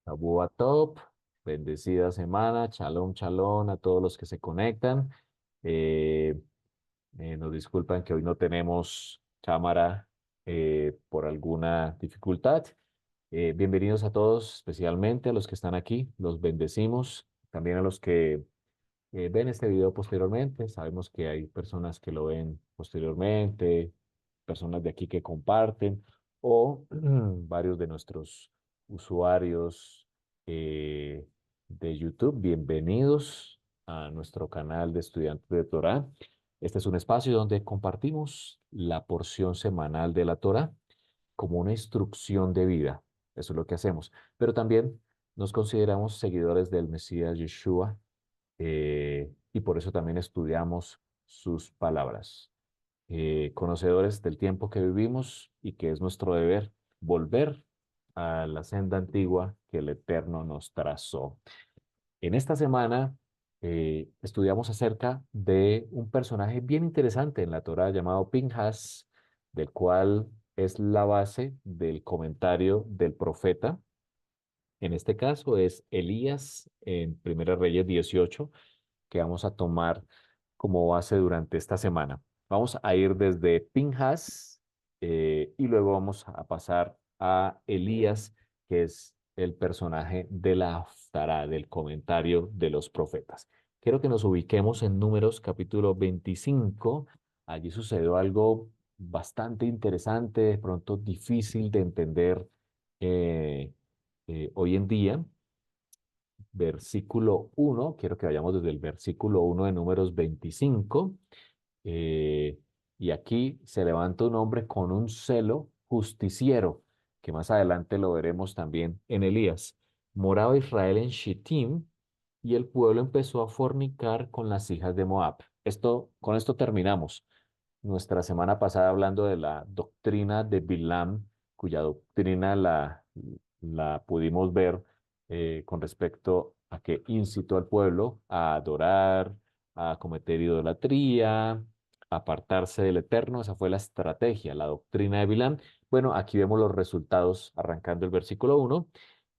Shabua Top, bendecida semana, shalom, shalom a todos los que se conectan. Eh, Nos disculpan que hoy no tenemos cámara por alguna dificultad. Bienvenidos a todos, especialmente a los que están aquí, los bendecimos, también a los que ven este video posteriormente. Sabemos que hay personas que lo ven posteriormente, personas de aquí que comparten o varios de nuestros usuarios eh, de YouTube. Bienvenidos a nuestro canal de Estudiantes de Torá. Este es un espacio donde compartimos la porción semanal de la Torá como una instrucción de vida. Eso es lo que hacemos. Pero también nos consideramos seguidores del Mesías Yeshua, y por eso también estudiamos sus palabras. Conocedores del tiempo que vivimos y que es nuestro deber volver a la senda antigua que el Eterno nos trazó. En esta semana estudiamos acerca de un personaje bien interesante en la Torá llamado Pinhas, del cual es la base del comentario del profeta. En este caso es Elías en Primera Reyes 18, que vamos a tomar como base durante esta semana. Vamos a ir desde Pinhas y luego vamos a pasar a Elías, que es el personaje de la Haftará, del comentario de los profetas. Quiero que nos ubiquemos en Números capítulo 25. Allí sucedió algo bastante interesante, de pronto difícil de entender eh, hoy en día. Versículo uno, quiero que vayamos desde el versículo uno de Números 25. eh, y aquí se levanta un hombre con un celo justiciero, que más adelante lo veremos también en Elías. Moraba Israel en Shittim y el pueblo empezó a fornicar con las hijas de Moab. Con esto terminamos nuestra semana pasada hablando de la doctrina de Bilam, cuya doctrina la pudimos ver con respecto a que incitó al pueblo a adorar, a cometer idolatría, a apartarse del Eterno. Esa fue la estrategia, la doctrina de Bilam. Bueno, aquí vemos los resultados arrancando el versículo uno.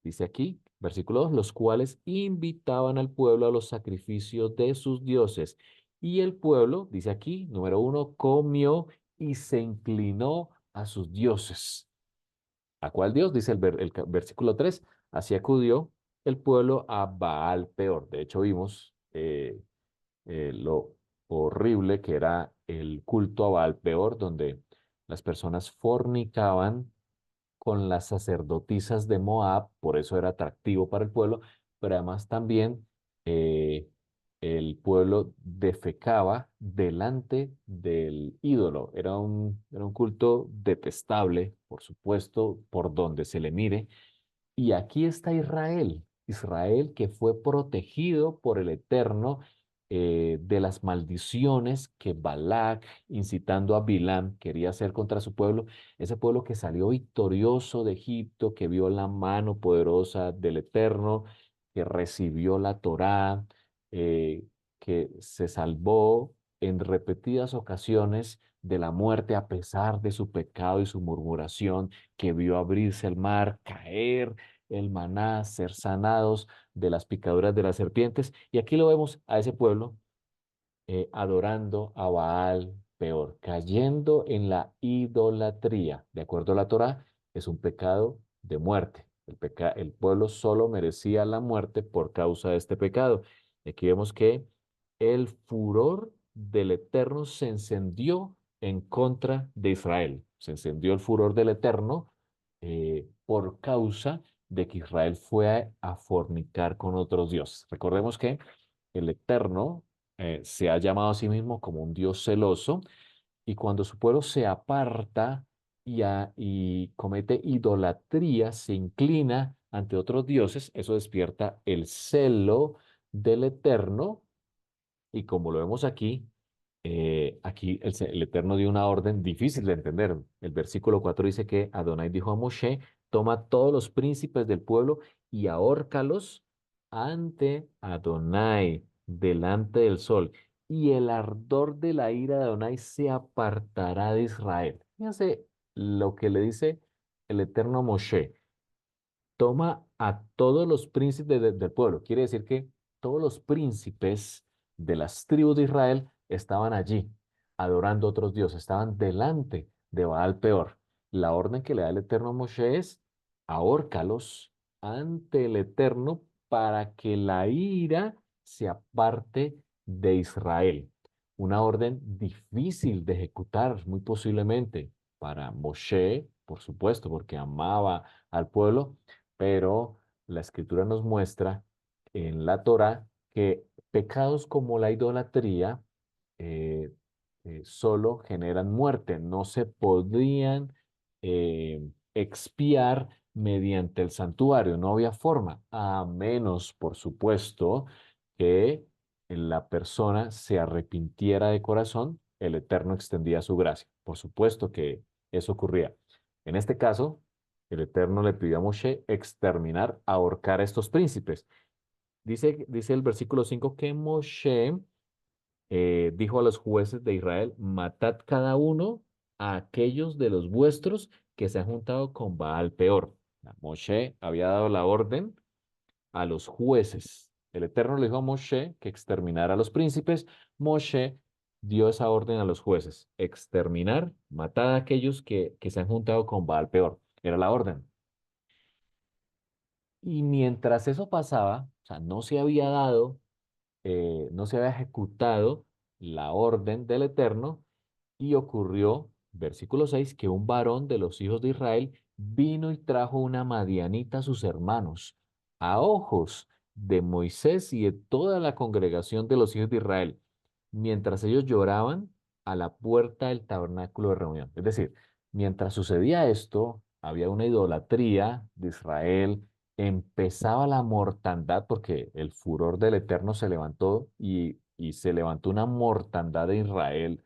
Dice aquí, versículo 2, los cuales invitaban al pueblo a los sacrificios de sus dioses. Y el pueblo, dice aquí, número uno, comió y se inclinó a sus dioses. ¿A cuál Dios? Dice versículo 3. Así acudió el pueblo a Baal peor. De hecho, vimos lo horrible que era el culto a Baal peor, donde las personas fornicaban con las sacerdotisas de Moab, por eso era atractivo para el pueblo, pero además también eh, el pueblo defecaba delante del ídolo. Era un culto detestable, por supuesto, por donde se le mire. Y aquí está Israel, Israel que fue protegido por el Eterno de las maldiciones que Balac, incitando a Bilam, quería hacer contra su pueblo, ese pueblo que salió victorioso de Egipto, que vio la mano poderosa del Eterno, que recibió la Torá, eh, que se salvó en repetidas ocasiones de la muerte a pesar de su pecado y su murmuración, que vio abrirse el mar, caer el maná, ser sanados de las picaduras de las serpientes. Y aquí lo vemos a ese pueblo adorando a Baal peor, cayendo en la idolatría. De acuerdo a la Torá, es un pecado de muerte. El pueblo solo merecía la muerte por causa de este pecado. Y aquí vemos que el furor del Eterno se encendió en contra de Israel. Se encendió el furor del Eterno por causa de que Israel fue a fornicar con otros dioses. Recordemos que el Eterno se ha llamado a sí mismo como un Dios celoso, y cuando su pueblo se aparta y comete idolatría, se inclina ante otros dioses, eso despierta el celo del Eterno. Y como lo vemos aquí, aquí el Eterno dio una orden difícil de entender. El versículo 4 dice que Adonai dijo a Moshe: toma todos los príncipes del pueblo y ahórcalos ante Adonai, delante del sol, y el ardor de la ira de Adonai se apartará de Israel. Fíjense lo que le dice el Eterno a Moshe: toma a todos los príncipes del pueblo. Quiere decir que todos los príncipes de las tribus de Israel estaban allí, adorando a otros dioses, estaban delante de Baal Peor. La orden que le da el Eterno a Moshe es, ahórcalos ante el Eterno para que la ira se aparte de Israel. Una orden difícil de ejecutar, muy posiblemente, para Moshe, por supuesto, porque amaba al pueblo, pero la escritura nos muestra en la Torá que pecados como la idolatría eh, solo generan muerte, no se podían expiar mediante el santuario, no había forma, a menos, por supuesto, que la persona se arrepintiera de corazón, el Eterno extendía su gracia. Por supuesto que eso ocurría. En este caso, el Eterno le pidió a Moshe exterminar, ahorcar a estos príncipes. Dice el versículo 5 que Moshe dijo a los jueces de Israel, matad cada uno a aquellos de los vuestros que se han juntado con Baal Peor. Moshe había dado la orden a los jueces. El Eterno le dijo a Moshe que exterminara a los príncipes. Moshe dio esa orden a los jueces, exterminar, matar a aquellos que se han juntado con Baal Peor. Era la orden. Y mientras eso pasaba, o sea, no se había dado, no se había ejecutado la orden del Eterno, y ocurrió, versículo 6, que un varón de los hijos de Israel vino y trajo una madianita a sus hermanos, a ojos de Moisés y de toda la congregación de los hijos de Israel, mientras ellos lloraban a la puerta del tabernáculo de reunión. Es decir, mientras sucedía esto, había una idolatría de Israel, empezaba la mortandad, porque el furor del Eterno se levantó y se levantó una mortandad de Israel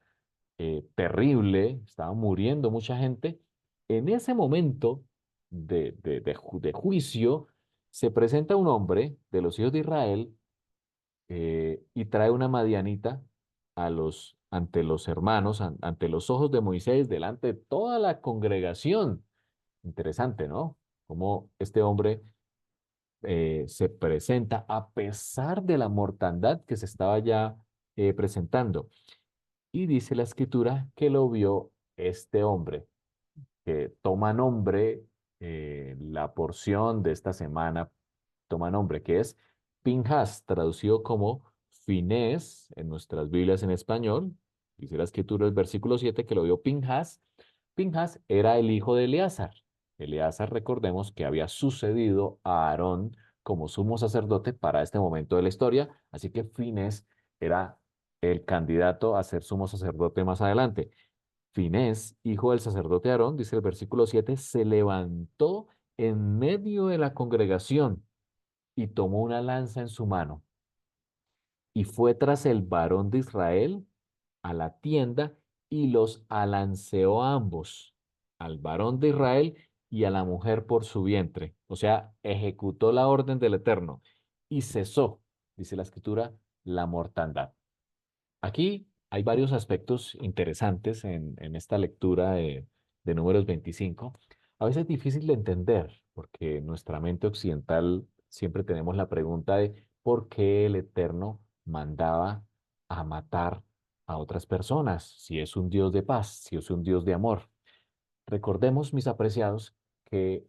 terrible, estaba muriendo mucha gente. En ese momento de juicio, se presenta un hombre de los hijos de Israel y trae una madianita ante los hermanos, ante los ojos de Moisés, delante de toda la congregación. Interesante, ¿no? Cómo este hombre se presenta a pesar de la mortandad que se estaba ya presentando. Y dice la escritura que lo vio este hombre, que toma nombre, la porción de esta semana toma nombre, que es Pinhas, traducido como Finés en nuestras Biblias en español. Dice la escritura del versículo 7 que lo vio Pinhas. Pinhas era el hijo de Eleazar. Eleazar, recordemos que había sucedido a Aarón como sumo sacerdote para este momento de la historia, así que Finés era el candidato a ser sumo sacerdote más adelante. Finés, hijo del sacerdote Aarón, dice el versículo 7, se levantó en medio de la congregación y tomó una lanza en su mano y fue tras el varón de Israel a la tienda y los alanceó a ambos, al varón de Israel y a la mujer por su vientre. O sea, ejecutó la orden del Eterno y cesó, dice la escritura, la mortandad. Aquí hay varios aspectos interesantes en esta lectura de Números 25. A veces es difícil de entender porque nuestra mente occidental siempre tenemos la pregunta de por qué el Eterno mandaba a matar a otras personas, si es un Dios de paz, si es un Dios de amor. Recordemos, mis apreciados, que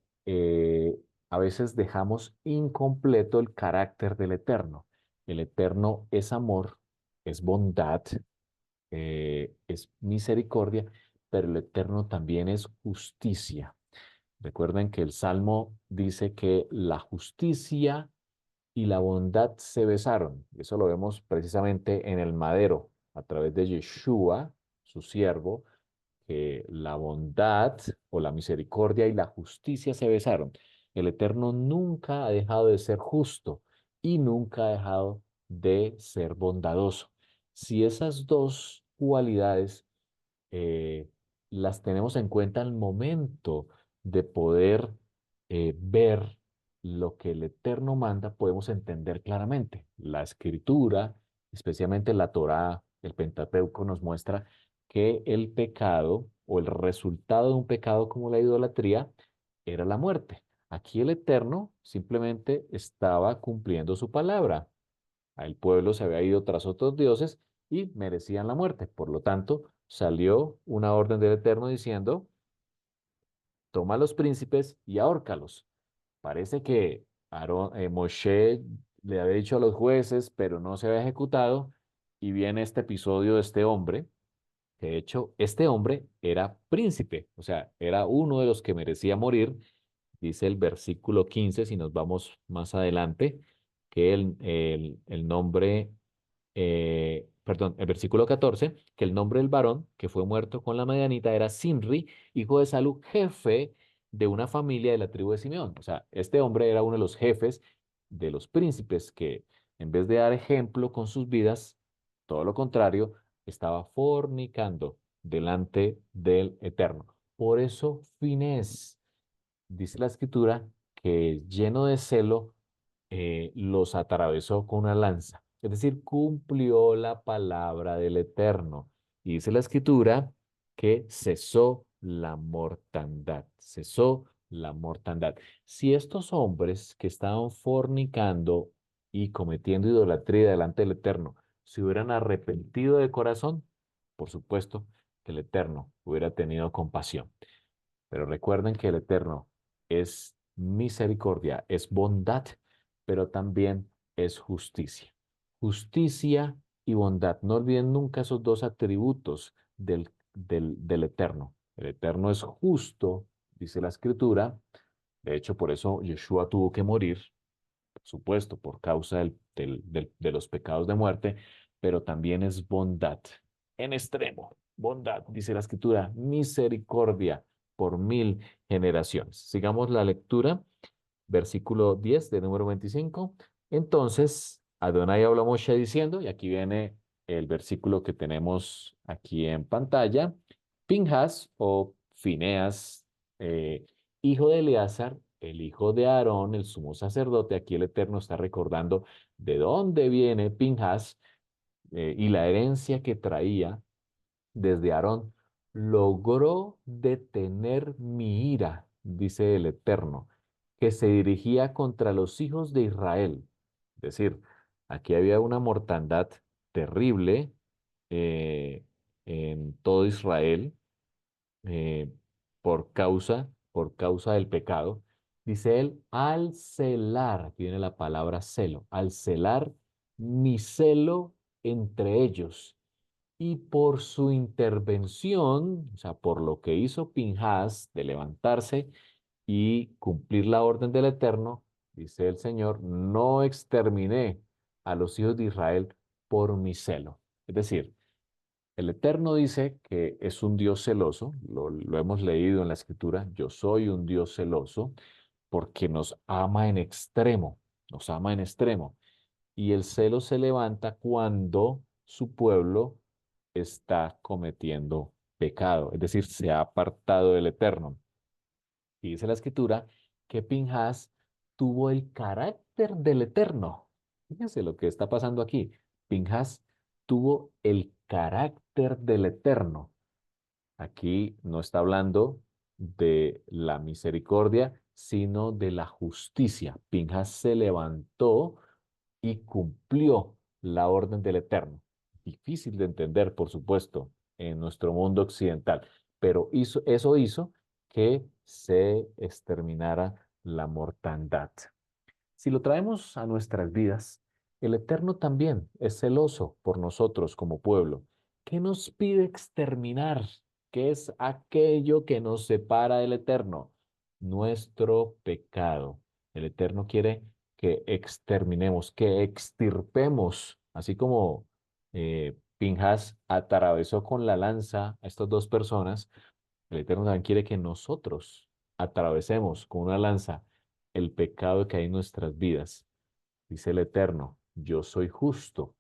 a veces dejamos incompleto el carácter del Eterno. El Eterno es amor, es bondad, es misericordia, pero el Eterno también es justicia. Recuerden que el Salmo dice que la justicia y la bondad se besaron. Eso lo vemos precisamente en el madero, a través de Yeshua, su siervo, que la bondad o la misericordia y la justicia se besaron. El Eterno nunca ha dejado de ser justo y nunca ha dejado de ser bondadoso. Si esas dos cualidades eh, las tenemos en cuenta al momento de poder ver lo que el Eterno manda, podemos entender claramente. La Escritura, especialmente la Torá, el Pentateuco, nos muestra que el pecado o el resultado de un pecado como la idolatría era la muerte. Aquí el Eterno simplemente estaba cumpliendo su palabra. El pueblo se había ido tras otros dioses y merecían la muerte. Por lo tanto, salió una orden del Eterno diciendo, toma a los príncipes y ahórcalos. Parece que Moshe le había dicho a los jueces, pero no se había ejecutado, y viene este episodio de este hombre, que de hecho este hombre era príncipe, o sea, era uno de los que merecía morir, dice el versículo 15, si nos vamos más adelante, que el nombre, perdón, el versículo 14, que el nombre del varón que fue muerto con la medianita era Sinri, hijo de Salú, jefe de una familia de la tribu de Simeón. O sea, este hombre era uno de los jefes de los príncipes que en vez de dar ejemplo con sus vidas, todo lo contrario, estaba fornicando delante del Eterno. Por eso Finés, dice la escritura, que lleno de celo, los atravesó con una lanza. Es decir, cumplió la palabra del Eterno. Y dice la escritura que cesó la mortandad, cesó la mortandad. Si estos hombres que estaban fornicando y cometiendo idolatría delante del Eterno se hubieran arrepentido de corazón, por supuesto que el Eterno hubiera tenido compasión. Pero recuerden que el Eterno es misericordia, es bondad, pero también es justicia. Justicia y bondad. No olviden nunca esos dos atributos del Eterno. El Eterno es justo, dice la Escritura. De hecho, por eso Yeshua tuvo que morir, por supuesto, por causa de los pecados de muerte, pero también es bondad en extremo. Bondad, dice la escritura, misericordia por 1000 generaciones. Sigamos la lectura, versículo 10 de número 25. Entonces, Adonai habló a Moshe diciendo, y aquí viene el versículo que tenemos aquí en pantalla, Pinjas o Fineas, hijo de Eleazar, el hijo de Aarón, el sumo sacerdote. Aquí el Eterno está recordando de dónde viene Pinjas, y la herencia que traía desde Aarón. Logró detener mi ira, dice el Eterno, que se dirigía contra los hijos de Israel. Es decir, aquí había una mortandad terrible, eh, en todo Israel, eh, por causa del pecado. Dice él, al celar, aquí viene la palabra celo, al celar mi celo entre ellos. Y por su intervención, o sea, por lo que hizo Pinhas de levantarse y cumplir la orden del Eterno, dice el Señor, no exterminé a los hijos de Israel por mi celo. Es decir, el Eterno dice que es un Dios celoso, lo hemos leído en la Escritura, yo soy un Dios celoso porque nos ama en extremo, nos ama en extremo. Y el celo se levanta cuando su pueblo está cometiendo pecado, es decir, se ha apartado del Eterno. Y dice la Escritura que Pinhas tuvo el carácter del Eterno. Fíjense lo que está pasando aquí. Pinhas tuvo el carácter del Eterno. Aquí no está hablando de la misericordia, sino de la justicia. Pinhas se levantó y cumplió la orden del Eterno. Difícil de entender, por supuesto, en nuestro mundo occidental, pero eso hizo que se exterminara la mortandad. Si lo traemos a nuestras vidas, el Eterno también es celoso por nosotros como pueblo. ¿Qué nos pide exterminar? ¿Qué es aquello que nos separa del Eterno? Nuestro pecado. El Eterno quiere que exterminemos, que extirpemos, así como Pinjas atravesó con la lanza a estas dos personas. El Eterno también quiere que nosotros atravesemos con una lanza el pecado que hay en nuestras vidas. Dice el Eterno, yo soy justo,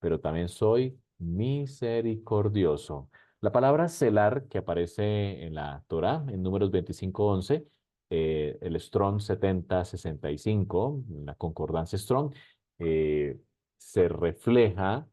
pero también soy misericordioso. La palabra celar que aparece en la Torá, en Números 25:11, el Strong 7065, la concordancia Strong, eh, se refleja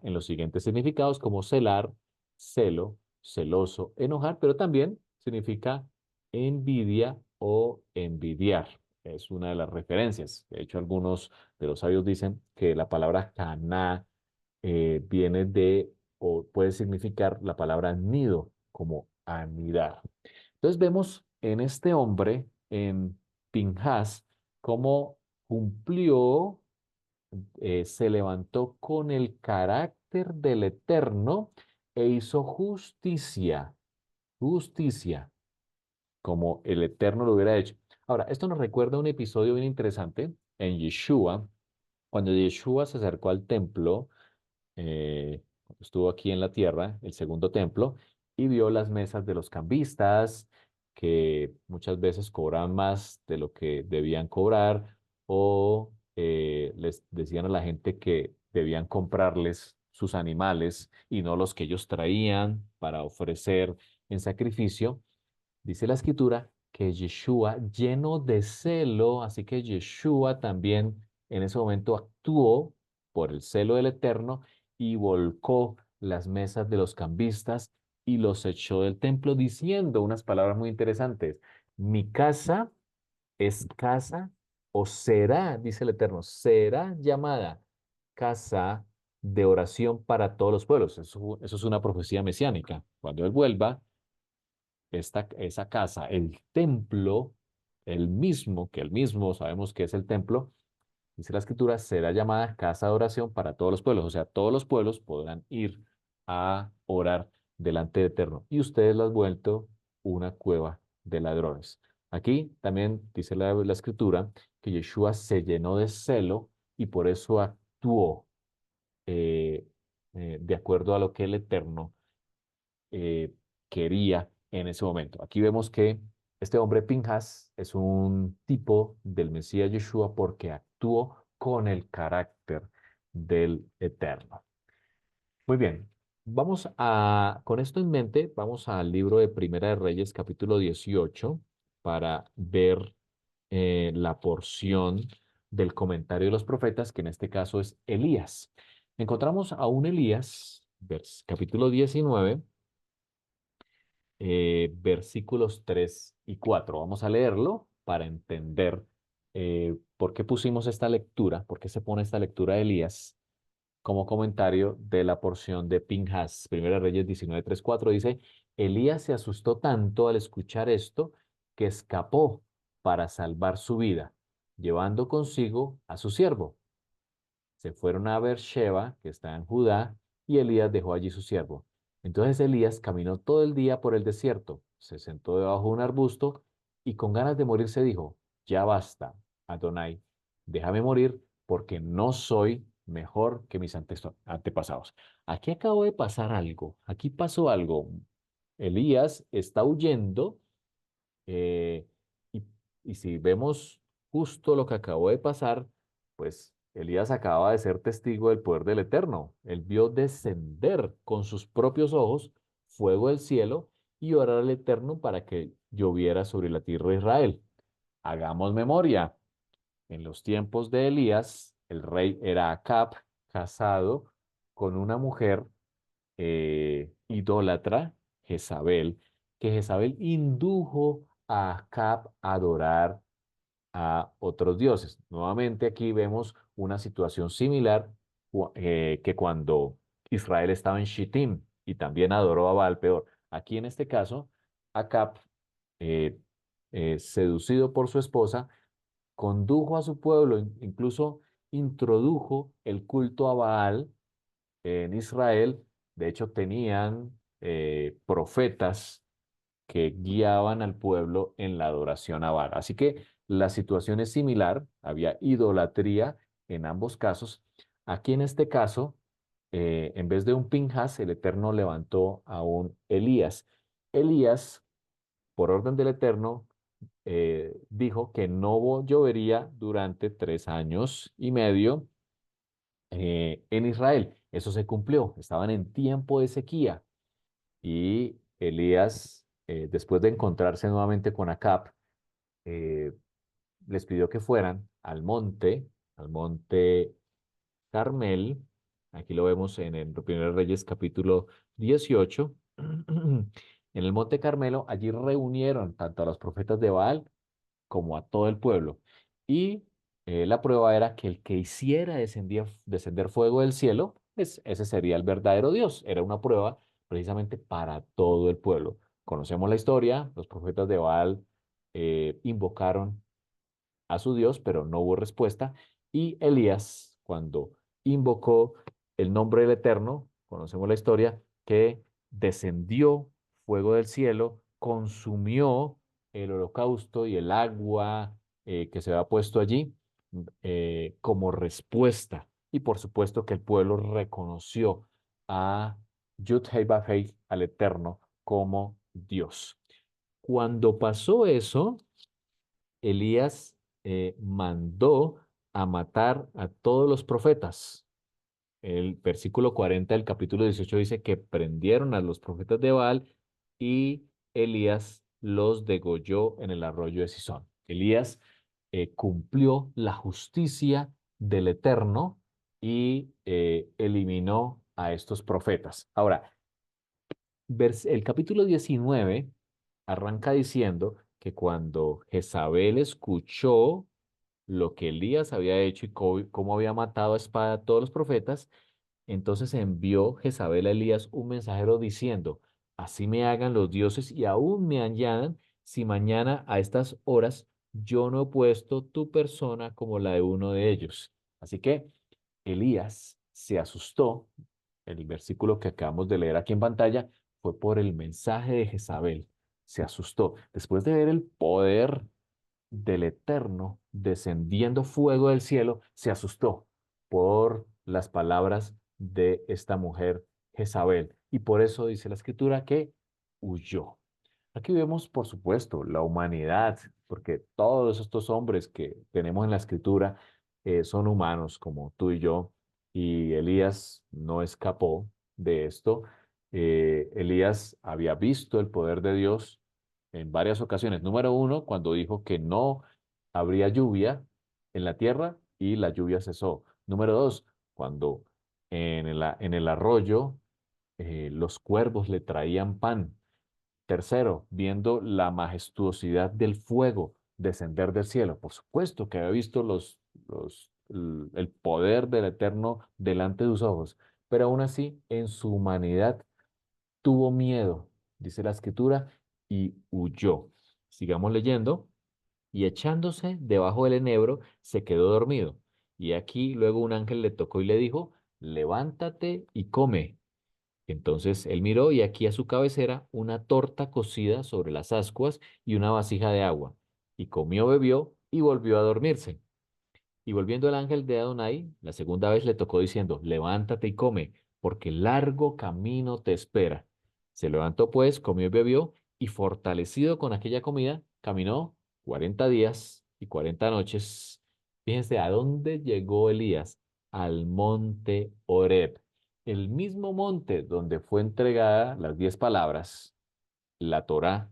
en los siguientes significados como celar, celo, celoso, enojar, pero también significa envidia o envidiar. Es una de las referencias. De hecho, algunos de los sabios dicen que la palabra caná viene de o puede significar la palabra nido, como anidar. Entonces vemos en este hombre, en Pinhas, cómo cumplió, se levantó con el carácter del Eterno e hizo justicia, justicia, como el Eterno lo hubiera hecho. Ahora, esto nos recuerda un episodio bien interesante en Yeshua, cuando Yeshua se acercó al templo, estuvo aquí en la tierra, el segundo templo, y vio las mesas de los cambistas, que muchas veces cobraban más de lo que debían cobrar, o les decían a la gente que debían comprarles sus animales y no los que ellos traían para ofrecer en sacrificio. Dice la escritura que Yeshua, lleno de celo, así que Yeshua también en ese momento actuó por el celo del Eterno y volcó las mesas de los cambistas y los echó del templo diciendo unas palabras muy interesantes. Mi casa es casa o será, dice el Eterno, será llamada casa de oración para todos los pueblos. Eso es una profecía mesiánica. Cuando Él vuelva, esa casa, el templo, el mismo, que el mismo sabemos que es el templo, dice la escritura, será llamada casa de oración para todos los pueblos. O sea, todos los pueblos podrán ir a orar delante de Eterno. Y ustedes lo han vuelto una cueva de ladrones. Aquí también dice la escritura que Yeshua se llenó de celo y por eso actuó eh, de acuerdo a lo que el Eterno eh, quería en ese momento. Aquí vemos que este hombre Pinjas es un tipo del Mesías Yeshua porque actuó con el carácter del Eterno. Muy bien, con esto en mente, vamos al libro de Primera de Reyes, capítulo 18, para ver la porción del comentario de los profetas, que en este caso es Elías. Encontramos a un Elías, capítulo 19, versículos 3 y 4. Vamos a leerlo para entender por qué pusimos esta lectura, por qué se pone esta lectura de Elías como comentario de la porción de Pinhas. Primera Reyes 19, 3, 4 dice, Elías se asustó tanto al escuchar esto que escapó para salvar su vida, llevando consigo a su siervo. Se fueron a Beersheba, que está en Judá, y Elías dejó allí su siervo. Entonces Elías caminó todo el día por el desierto, se sentó debajo de un arbusto y con ganas de morir se dijo, ya basta, Adonai, déjame morir porque no soy mejor que mis antepasados. Aquí acabo de pasar algo, aquí pasó algo. Elías está huyendo eh, y, y si vemos justo lo que acabó de pasar, pues Elías acaba de ser testigo del poder del Eterno. Él vio descender con sus propios ojos fuego del cielo y orar al Eterno para que lloviera sobre la tierra de Israel. Hagamos memoria. En los tiempos de Elías, el rey era Acab, casado con una mujer idólatra, Jezabel, que Jezabel indujo a Acab a adorar a otros dioses. Nuevamente aquí vemos una situación similar que cuando Israel estaba en Shittim y también adoró a Baal peor. Aquí en este caso, Acab, eh, seducido por su esposa, condujo a su pueblo, incluso introdujo el culto a Baal en Israel. De hecho, tenían profetas que guiaban al pueblo en la adoración a Baal. Así que la situación es similar, había idolatría en ambos casos. Aquí en este caso, en vez de un Pinjas, el Eterno levantó a un Elías. Elías, por orden del Eterno, dijo que no llovería durante 3 años y medio en Israel. Eso se cumplió, estaban en tiempo de sequía y Elías, después de encontrarse nuevamente con Acab, eh, les pidió que fueran al monte Carmel. Aquí lo vemos en el 1 Reyes capítulo 18. En el monte Carmelo, allí reunieron tanto a los profetas de Baal como a todo el pueblo. Y la prueba era que el que hiciera descender fuego del cielo, pues ese sería el verdadero Dios. Era una prueba precisamente para todo el pueblo. Conocemos la historia, los profetas de Baal invocaron a su Dios, pero no hubo respuesta. Y Elías, cuando invocó el nombre del Eterno, conocemos la historia, que descendió fuego del cielo, consumió el holocausto y el agua que se había puesto allí como respuesta. Y por supuesto que el pueblo reconoció a Yud-Heh-Vah-Heh, al Eterno, como Dios. Cuando pasó eso, Elías mandó a matar a todos los profetas. El versículo 40 del capítulo 18 dice que prendieron a los profetas de Baal y Elías los degolló en el arroyo de Cisón. Elías cumplió la justicia del Eterno y eliminó a estos profetas. Ahora, el capítulo 19 arranca diciendo que cuando Jezabel escuchó lo que Elías había hecho y cómo había matado a espada a todos los profetas, entonces envió Jezabel a Elías un mensajero diciendo, así me hagan los dioses y aún me añadan si mañana a estas horas yo no he puesto tu persona como la de uno de ellos. Así que Elías se asustó. El versículo que acabamos de leer aquí en pantalla fue por el mensaje de Jezabel. Se asustó. Después de ver el poder del Eterno descendiendo fuego del cielo, se asustó por las palabras de esta mujer Jezabel. Y por eso dice la escritura que huyó. Aquí vemos, por supuesto, la humanidad, porque todos estos hombres que tenemos en la escritura son humanos como tú y yo, y Elías no escapó de esto. Elías había visto el poder de Dios en varias ocasiones. Número uno, cuando dijo que no habría lluvia en la tierra y la lluvia cesó. Número dos, cuando en el arroyo los cuervos le traían pan. Tercero, viendo la majestuosidad del fuego descender del cielo. Por supuesto que había visto el poder del Eterno delante de sus ojos, pero aún así en su humanidad tuvo miedo, dice la escritura, y huyó. Sigamos leyendo. Y echándose debajo del enebro, se quedó dormido. Y aquí luego un ángel le tocó y le dijo, levántate y come. Entonces él miró y aquí a su cabecera una torta cocida sobre las ascuas y una vasija de agua. Y comió, bebió y volvió a dormirse. Y volviendo el ángel de Adonai, la segunda vez le tocó diciendo, levántate y come, porque largo camino te espera. Se levantó pues, comió y bebió, y fortalecido con aquella comida, caminó 40 días y 40 noches. Fíjense, ¿a dónde llegó Elías? Al monte Horeb, el mismo monte donde fue entregada las 10 palabras, la Torá.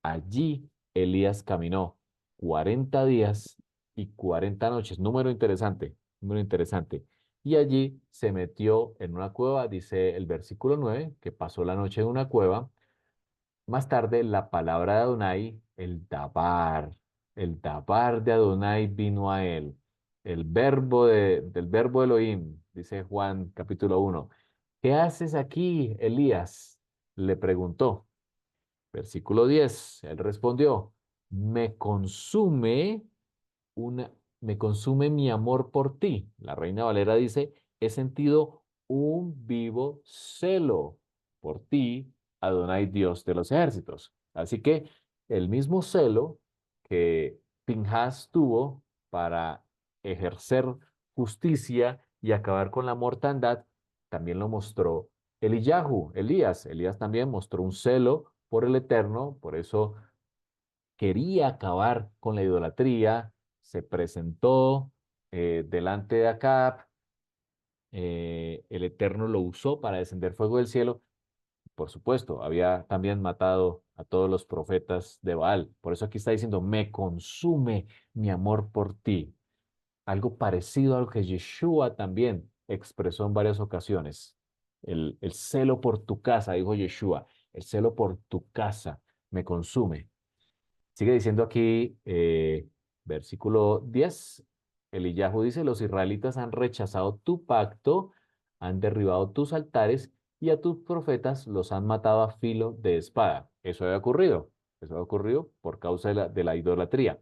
Allí Elías caminó 40 días y 40 noches. Número interesante, número interesante. Y allí se metió en una cueva, dice el versículo 9 que pasó la noche en una cueva. Más tarde, la palabra de Adonai, el Dabar de Adonai vino a él. Del verbo Elohim, dice Juan capítulo 1. ¿Qué haces aquí, Elías? Le preguntó. Versículo 10, él respondió, me consume una, me consume mi amor por ti. La Reina Valera dice, he sentido un vivo celo por ti, Adonai Dios de los ejércitos. Así que el mismo celo que Pinhas tuvo para ejercer justicia y acabar con la mortandad, también lo mostró Elías. Elías también mostró un celo por el Eterno, por eso quería acabar con la idolatría, se presentó delante de Acab, el Eterno lo usó para descender fuego del cielo. Por supuesto, había también matado a todos los profetas de Baal. Por eso aquí está diciendo, me consume mi amor por ti. Algo parecido a lo que Yeshua también expresó en varias ocasiones. El celo por tu casa, dijo Yeshua, el celo por tu casa me consume. Sigue diciendo aquí, versículo 10, Eliyahu dice, los israelitas han rechazado tu pacto, han derribado tus altares y a tus profetas los han matado a filo de espada. Eso ha ocurrido por causa de la idolatría.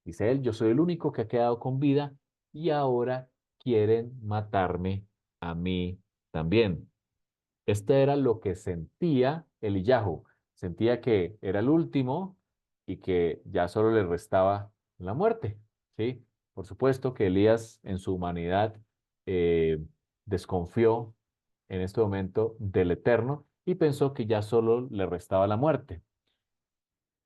Dice él, yo soy el único que ha quedado con vida y ahora quieren matarme a mí también. Este era lo que sentía Eliyahu. Sentía que era el último y que ya solo le restaba la muerte, ¿sí? Por supuesto que Elías en su humanidad eh, desconfió en este momento del Eterno y pensó que ya solo le restaba la muerte.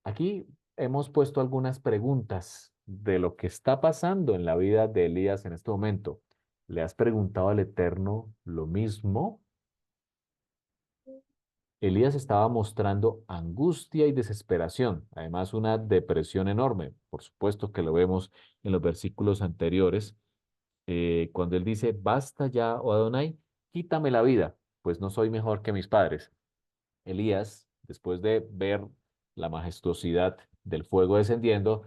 Aquí hemos puesto algunas preguntas de lo que está pasando en la vida de Elías en este momento. ¿Le has preguntado al Eterno lo mismo? Elías estaba mostrando angustia y desesperación, además una depresión enorme. Por supuesto que lo vemos en los versículos anteriores, cuando él dice, basta ya, oh Adonai, quítame la vida, pues no soy mejor que mis padres. Elías, después de ver la majestuosidad del fuego descendiendo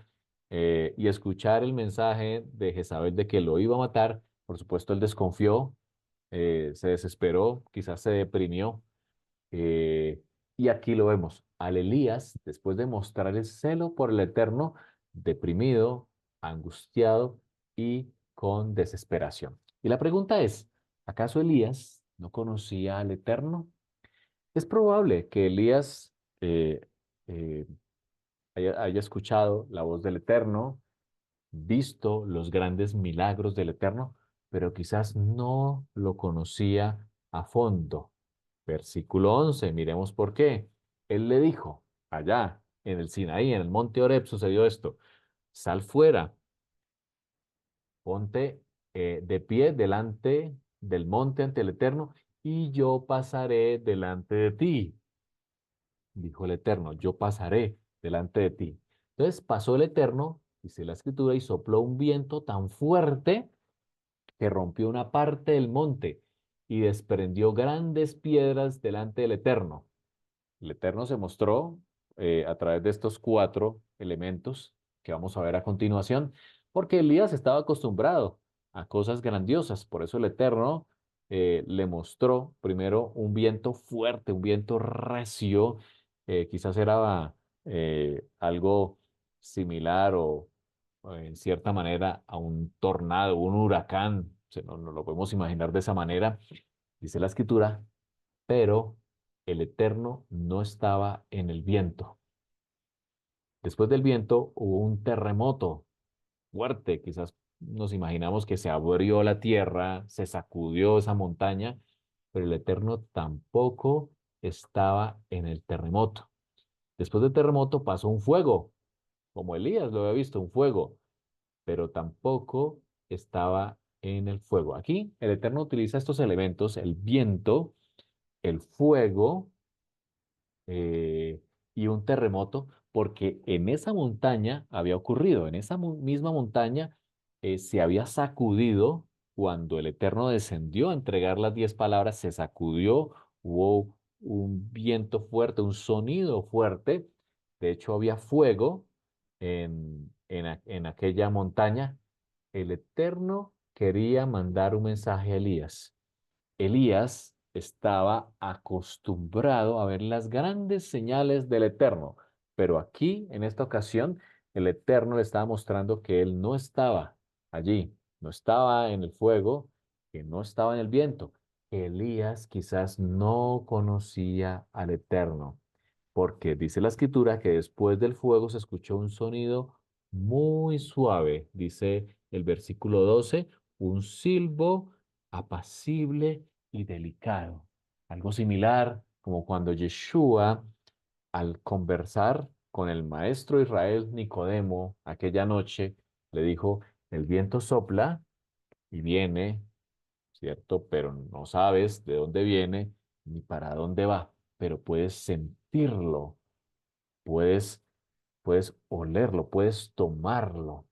y escuchar el mensaje de Jezabel de que lo iba a matar, por supuesto él desconfió, se desesperó, quizás se deprimió eh, y aquí lo vemos, al Elías, después de mostrar el celo por el Eterno, deprimido, angustiado y con desesperación. Y la pregunta es, ¿acaso Elías no conocía al Eterno? Es probable que Elías eh, eh, haya escuchado la voz del Eterno, visto los grandes milagros del Eterno, pero quizás no lo conocía a fondo. Versículo 11, miremos por qué. Él le dijo, allá en el Sinaí, en el monte Oreb sucedió esto, sal fuera, ponte de pie delante del monte ante el Eterno, y yo pasaré delante de ti, dijo el Eterno, yo pasaré delante de ti. Entonces pasó el Eterno, dice la Escritura, y sopló un viento tan fuerte que rompió una parte del monte y desprendió grandes piedras delante del Eterno. El Eterno se mostró a través de estos cuatro elementos que vamos a ver a continuación, porque Elías estaba acostumbrado a cosas grandiosas. Por eso el Eterno le mostró primero un viento fuerte, un viento recio, quizás era algo similar o en cierta manera a un tornado, un huracán. No lo podemos imaginar de esa manera. Dice la Escritura, pero el Eterno no estaba en el viento. Después del viento hubo un terremoto fuerte, quizás nos imaginamos que se abrió la tierra, se sacudió esa montaña, pero el Eterno tampoco estaba en el terremoto. Después del terremoto pasó un fuego, como Elías lo había visto, un fuego, pero tampoco estaba en el fuego. Aquí el Eterno utiliza estos elementos, el viento, el fuego, eh, y un terremoto, porque en esa montaña había ocurrido, en esa misma montaña se había sacudido cuando el Eterno descendió a entregar las 10 palabras, se sacudió, hubo un viento fuerte, un sonido fuerte, de hecho había fuego en aquella montaña. El Eterno quería mandar un mensaje a Elías. Elías estaba acostumbrado a ver las grandes señales del Eterno, pero aquí, en esta ocasión, el Eterno le estaba mostrando que él no estaba allí, no estaba en el fuego, que no estaba en el viento. Elías quizás no conocía al Eterno, porque dice la escritura que después del fuego se escuchó un sonido muy suave, dice el versículo 12, un silbo apacible y delicado. Algo similar como cuando Yeshua, al conversar con el maestro Israel Nicodemo aquella noche, le dijo, el viento sopla y viene, ¿cierto? Pero no sabes de dónde viene ni para dónde va, pero puedes sentirlo, puedes, puedes olerlo, puedes tomarlo.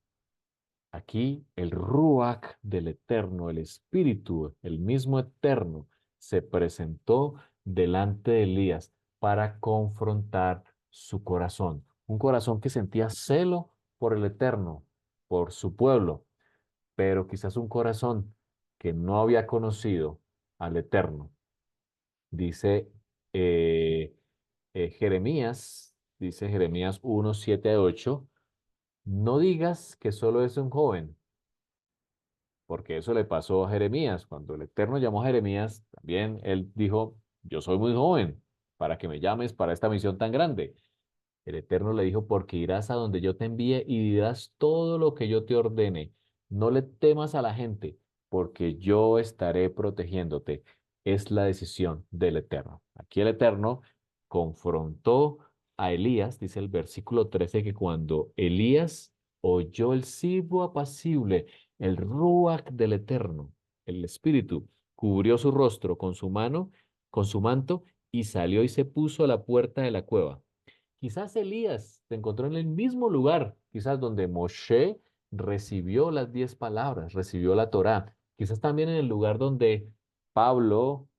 Aquí el Ruach del Eterno, el Espíritu, el mismo Eterno, se presentó delante de Elías para confrontar su corazón. un corazón que sentía celo por el Eterno, por su pueblo, pero quizás un corazón que no había conocido al Eterno. Dice eh, dice Jeremías 1, 7, 8, no digas que solo es un joven, porque eso le pasó a Jeremías. Cuando el Eterno llamó a Jeremías, también él dijo, yo soy muy joven para que me llames para esta misión tan grande. El Eterno le dijo, porque irás a donde yo te envíe y dirás todo lo que yo te ordene. No le temas a la gente, porque yo estaré protegiéndote. Es la decisión del Eterno. Aquí el Eterno confrontó a Elías, dice el versículo 13, que cuando Elías oyó el silbo apacible, el ruach del Eterno, el Espíritu, cubrió su rostro con su mano, con su manto, y salió y se puso a la puerta de la cueva. Quizás Elías se encontró en el mismo lugar, quizás donde Moshe recibió las 10 palabras, recibió la Torá. Quizás también en el lugar donde Pablo,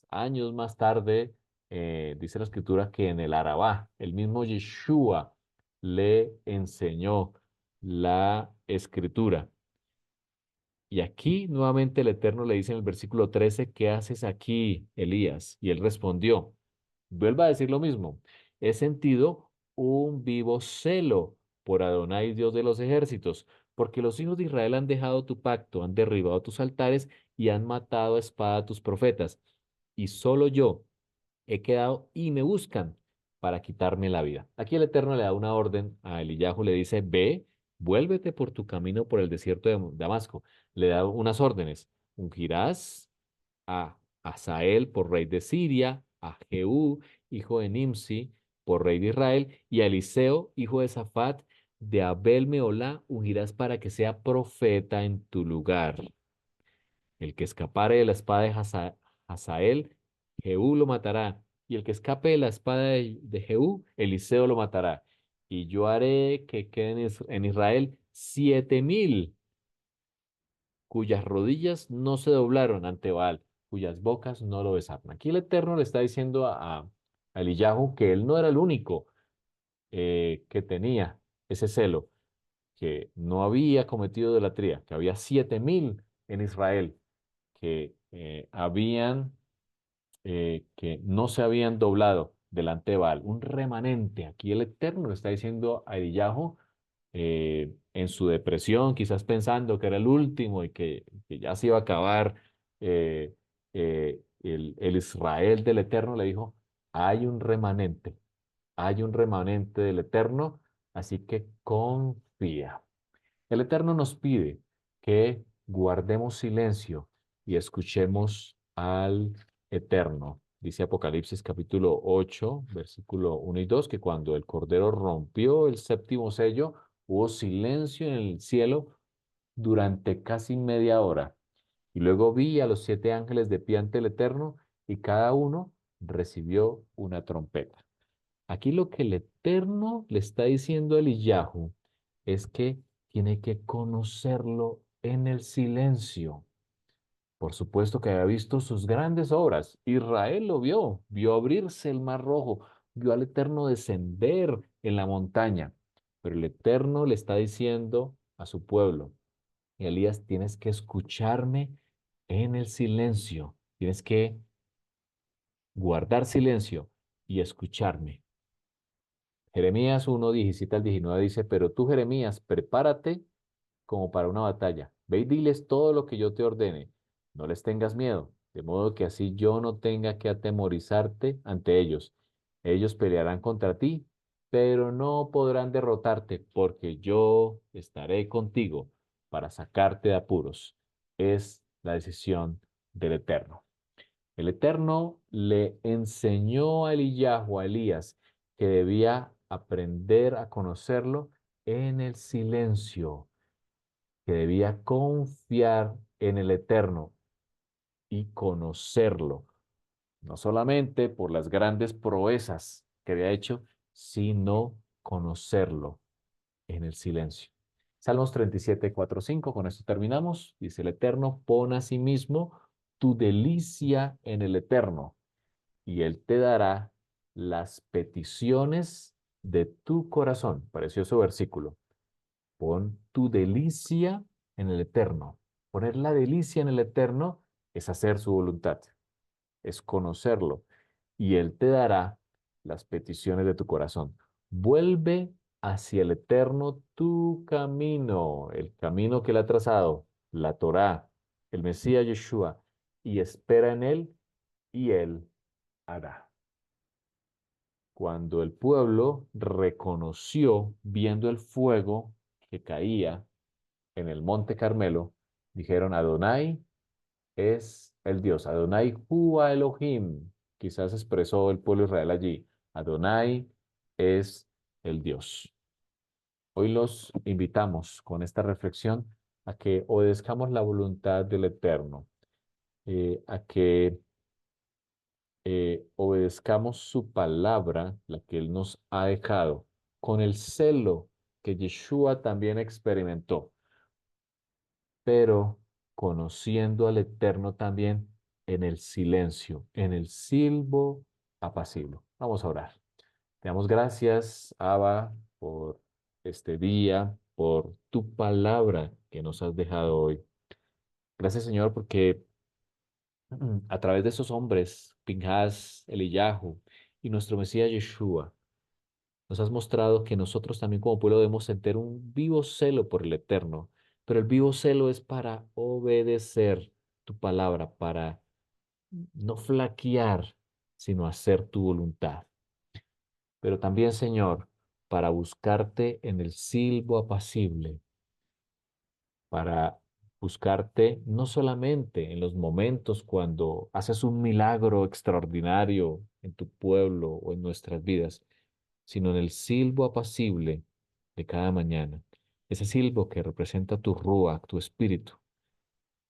años más tarde, dice la escritura que en el Arabá, el mismo Yeshua le enseñó la escritura. Y aquí nuevamente el Eterno le dice en el versículo 13, ¿qué haces aquí, Elías? Y él respondió, vuelva a decir lo mismo, he sentido un vivo celo por Adonai, Dios de los ejércitos, porque los hijos de Israel han dejado tu pacto, han derribado tus altares y han matado a espada a tus profetas. Y solo yo he quedado y me buscan para quitarme la vida. Aquí el Eterno le da una orden a Eliyahu, le dice, ve, vuélvete por tu camino por el desierto de Damasco. Le da unas órdenes. Ungirás a Hazael por rey de Siria, a Jehú, hijo de Nimsi, por rey de Israel, y a Eliseo, hijo de Safat, de Abel Meolá, ungirás para que sea profeta en tu lugar. El que escapare de la espada de Hazael, Jehú lo matará, y el que escape de la espada de Jehú, Eliseo lo matará. Y yo haré que queden en Israel 7,000 cuyas rodillas no se doblaron ante Baal, cuyas bocas no lo besaron. Aquí el Eterno le está diciendo a Eliyahu que él no era el único que tenía ese celo, que no había cometido idolatría, que había 7,000 en Israel que no se habían doblado delante de Baal, un remanente. Aquí el Eterno le está diciendo a Eliyahu en su depresión, quizás pensando que era el último y que ya se iba a acabar el Israel del Eterno, le dijo, hay un remanente, hay un remanente del Eterno, así que confía. El Eterno nos pide que guardemos silencio y escuchemos al Eterno. Dice Apocalipsis capítulo 8, versículo 1 y 2, que cuando el Cordero rompió el séptimo sello, hubo silencio en el cielo durante casi media hora. Y luego vi a los 7 ángeles de pie ante el Eterno y cada uno recibió una trompeta. Aquí lo que el Eterno le está diciendo a Eliyahu es que tiene que conocerlo en el silencio. Por supuesto que había visto sus grandes obras. Israel lo vio, vio abrirse el mar rojo, vio al Eterno descender en la montaña. Pero el Eterno le está diciendo a su pueblo, Elías, tienes que escucharme en el silencio. Tienes que guardar silencio y escucharme. Jeremías 1, 17 al 19 dice, pero tú, Jeremías, prepárate como para una batalla. Ve y diles todo lo que yo te ordene. No les tengas miedo, de modo que así yo no tenga que atemorizarte ante ellos. Ellos pelearán contra ti, pero no podrán derrotarte, porque yo estaré contigo para sacarte de apuros. Es la decisión del Eterno. El Eterno le enseñó a Eliyahu, a Elías, que debía aprender a conocerlo en el silencio, que debía confiar en el Eterno y conocerlo, no solamente por las grandes proezas que había hecho, sino conocerlo en el silencio. Salmos 37, 4, 5, con esto terminamos. Dice el Eterno, pon a sí mismo tu delicia en el Eterno y Él te dará las peticiones de tu corazón. Precioso versículo. Pon tu delicia en el Eterno. Poner la delicia en el Eterno es hacer su voluntad, es conocerlo, y Él te dará las peticiones de tu corazón. Vuelve hacia el Eterno tu camino, el camino que Él ha trazado, la Torá, el Mesías Yeshua, y espera en Él, y Él hará. Cuando el pueblo reconoció, viendo el fuego que caía en el monte Carmelo, dijeron, Adonai es el Dios. Adonai Hua Elohim. Quizás expresó el pueblo de Israel allí. Adonai es el Dios. Hoy los invitamos con esta reflexión a que obedezcamos la voluntad del Eterno, a que obedezcamos su palabra, la que Él nos ha dejado, con el celo que Yeshua también experimentó, pero conociendo al Eterno también en el silencio, en el silbo apacible. Vamos a orar. Te damos gracias, Abba, por este día, por tu palabra que nos has dejado hoy. Gracias, Señor, porque a través de esos hombres, Pinhas, Eliyahu y nuestro Mesías Yeshua, nos has mostrado que nosotros también como pueblo debemos sentir un vivo celo por el Eterno, pero el vivo celo es para obedecer tu palabra, para no flaquear, sino hacer tu voluntad. Pero también, Señor, para buscarte en el silbo apacible, para buscarte no solamente en los momentos cuando haces un milagro extraordinario en tu pueblo o en nuestras vidas, sino en el silbo apacible de cada mañana, ese silbo que representa tu Ruach, tu espíritu.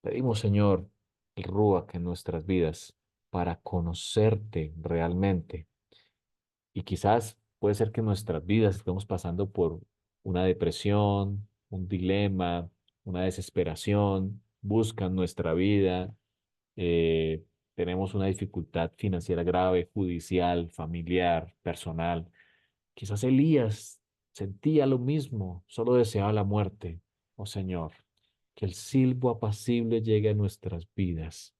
Pedimos, Señor, el Ruach en nuestras vidas para conocerte realmente. Y quizás puede ser que en nuestras vidas estemos pasando por una depresión, un dilema, una desesperación, buscan nuestra vida, eh, tenemos una dificultad financiera grave, judicial, familiar, personal. Quizás Elías sentía lo mismo, solo deseaba la muerte. Oh Señor, que el silbo apacible llegue a nuestras vidas,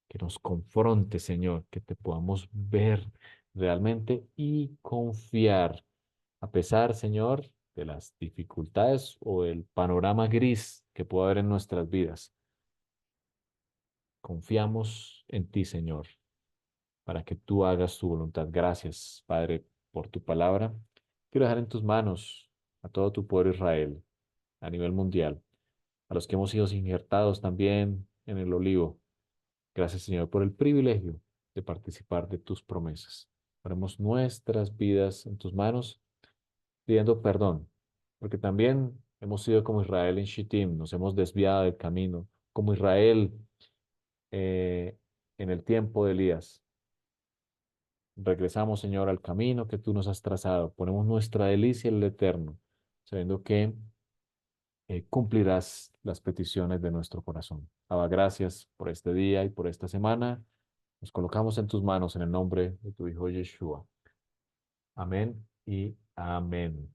que nos confronte, Señor, que te podamos ver realmente y confiar, a pesar, Señor, de las dificultades o el panorama gris que pueda haber en nuestras vidas. Confiamos en ti, Señor, para que tú hagas tu voluntad. Gracias, Padre, por tu palabra. Quiero dejar en tus manos a todo tu pueblo Israel a nivel mundial, a los que hemos sido injertados también en el olivo. Gracias, Señor, por el privilegio de participar de tus promesas. Ponemos nuestras vidas en tus manos, pidiendo perdón, porque también hemos sido como Israel en Shittim, nos hemos desviado del camino, como Israel eh, en el tiempo de Elías. Regresamos, Señor, al camino que tú nos has trazado. Ponemos nuestra delicia en el Eterno, sabiendo que cumplirás las peticiones de nuestro corazón. Abba, gracias por este día y por esta semana. Nos colocamos en tus manos en el nombre de tu Hijo Yeshua. Amén y amén.